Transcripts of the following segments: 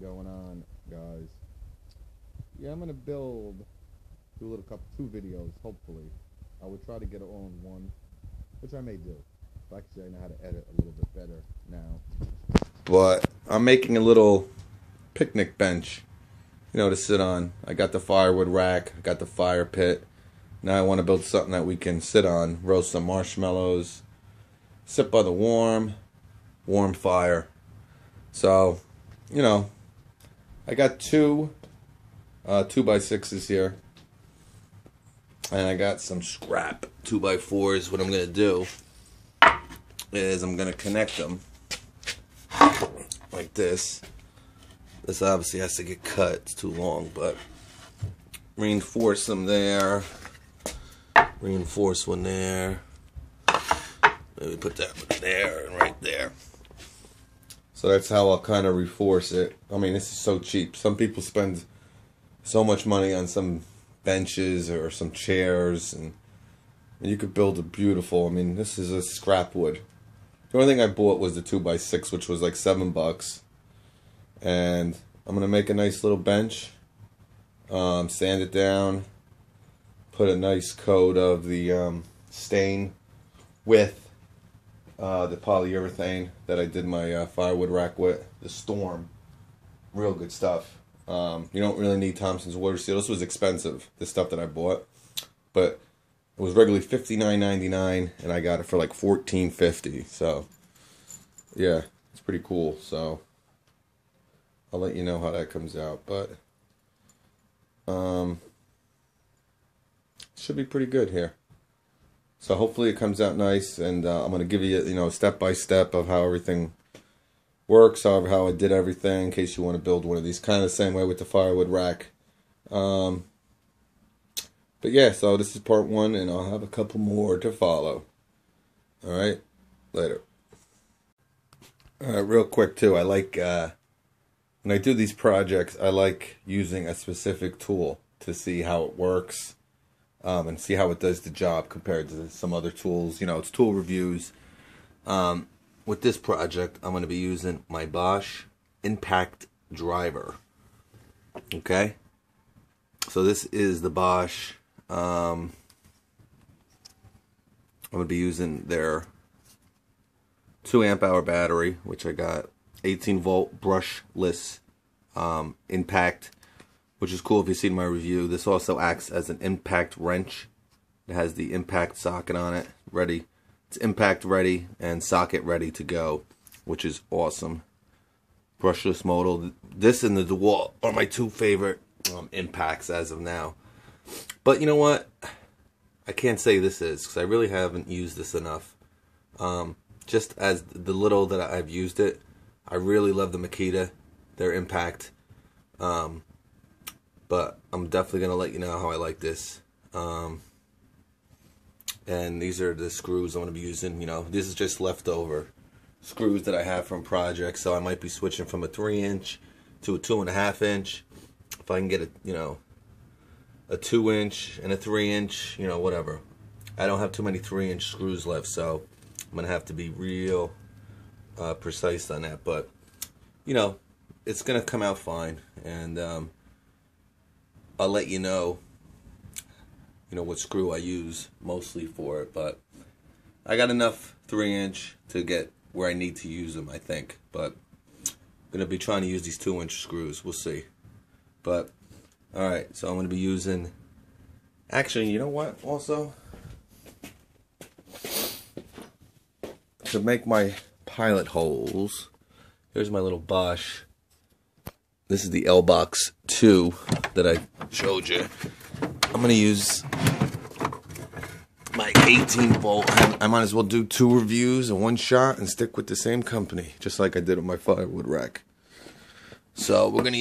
Going on, guys? Yeah, I'm gonna do a two videos. Hopefully, I would try to get it all in one, which I may do. Actually, I know how to edit a little bit better now. But I'm making a little picnic bench, to sit on. I got the firewood rack. I got the fire pit. Now I want to build something that we can sit on, roast some marshmallows, sit by the warm fire. So, I got two 2x6s here, and I got some scrap 2x4s. What I'm gonna do is I'm gonna connect them like this. This obviously has to get cut; it's too long, but reinforce them there. Reinforce one there. Maybe put that one there and right there. So that's how I'll kind of reinforce it. I mean, this is so cheap. Some people spend so much money on some benches or some chairs, and you could build a beautiful. I mean, this is a scrap wood. The only thing I bought was the 2x6, which was like $7. And I'm gonna make a nice little bench. Sand it down. Put a nice coat of the stain with the polyurethane that I did my firewood rack with, the Storm. Real good stuff. You don't really need Thompson's water seal. This was expensive, this stuff that I bought, but it was regularly $59.99, and I got it for like $14.50. So yeah, it's pretty cool. So I'll let you know how that comes out, but should be pretty good here. So hopefully it comes out nice, and I'm going to give you, step by step of how everything works, how I did everything, in case you want to build one of these. Kind of the same way with the firewood rack. But yeah, so this is part one, and I'll have a couple more to follow. Alright, later. Alright, real quick too, I like, when I do these projects, I like using a specific tool to see how it works. And see how it does the job compared to some other tools. It's tool reviews. With this project, I'm going to be using my BOSCH impact driver. Okay? So this is the BOSCH. I'm going to be using their 2 amp hour battery, which I got 18 volt brushless impact, which is cool if you've seen my review. This also acts as an impact wrench. It has the impact socket on it, ready. It's impact ready and socket ready to go, which is awesome. Brushless modal. This and the DeWalt are my two favorite impacts as of now. But you know what? I can't say this is, because I really haven't used this enough. Just as the little that I've used it, I really love the Makita, their impact. But I'm definitely going to let you know how I like this. And these are the screws I'm going to be using. This is just leftover screws that I have from projects. So I might be switching from a 3-inch to a 2.5 inch. If I can get a 2-inch and a 3-inch, whatever. I don't have too many 3-inch screws left, so I'm going to have to be real precise on that. But, it's going to come out fine. And I'll let you know, what screw I use mostly for it, but I got enough 3-inch to get where I need to use them, I think. But I'm gonna be trying to use these 2-inch screws. We'll see. But alright, so I'm gonna be using, actually, you know what, also, to make my pilot holes, here's my little BOSCH. This is the L-Box 2 that I showed you. I'm going to use my 18 volt. I might as well do 2 reviews in one shot and stick with the same company, just like I did with my firewood rack. So we're going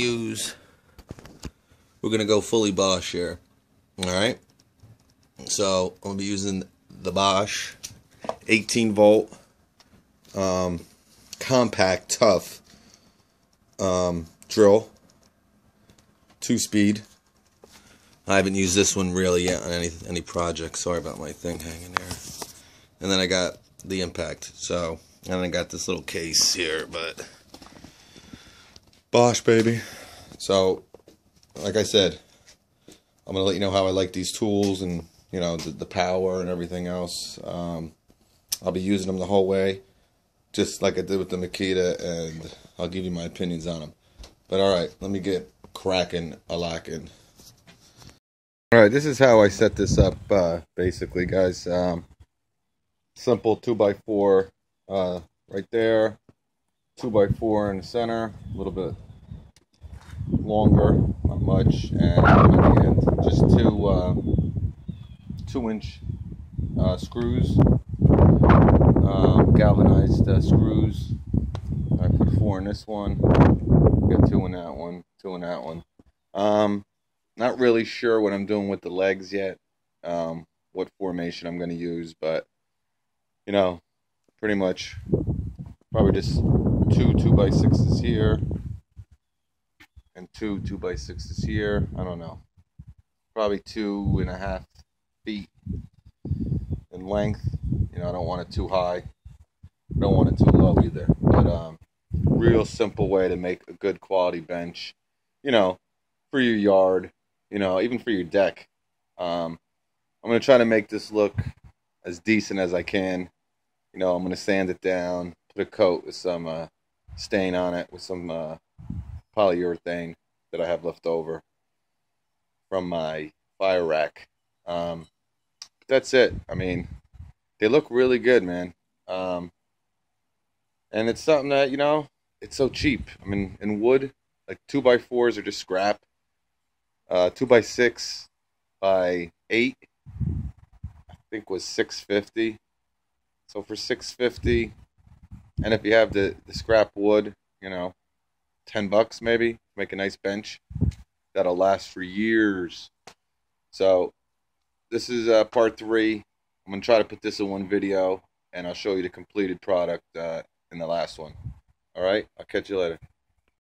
to go fully BOSCH here. Alright? So I'm going to be using the BOSCH 18 volt compact tough drill, 2-speed. I haven't used this one really yet on any project. Sorry about my thing hanging there. And then I got the impact. So, and I got this little case here, but BOSCH, baby. So, like I said, I'm gonna let you know how I like these tools and the power and everything else. I'll be using them the whole way, just like I did with the Makita, and I'll give you my opinions on them. But all right, let me get cracking a locking. All right, this is how I set this up, basically, guys. Simple 2x4 right there, 2x4 in the center, a little bit longer, not much, and at the end, just two 2-inch screws, galvanized screws. I put 4 in this one, got 2 in that one, 2 in that one. Not really sure what I'm doing with the legs yet, what formation I'm going to use, but pretty much probably just 2 2x6s here and 2 2x6s here. I don't know, probably 2.5 feet in length. I don't want it too high, I don't want it too low either, but real simple way to make a good quality bench, for your yard, even for your deck. I'm going to try to make this look as decent as I can. I'm going to sand it down, put a coat with some stain on it, with some polyurethane that I have left over from my fire rack. That's it. I mean, they look really good, man. And it's something that, it's so cheap. I mean, in wood, like 2x4s are just scrap. 2x6 by 8, I think was $6.50. So for $6.50, and if you have the scrap wood, $10 maybe, make a nice bench that'll last for years. So this is part 3. I'm gonna try to put this in one video, and I'll show you the completed product in the last one. All right, I'll catch you later.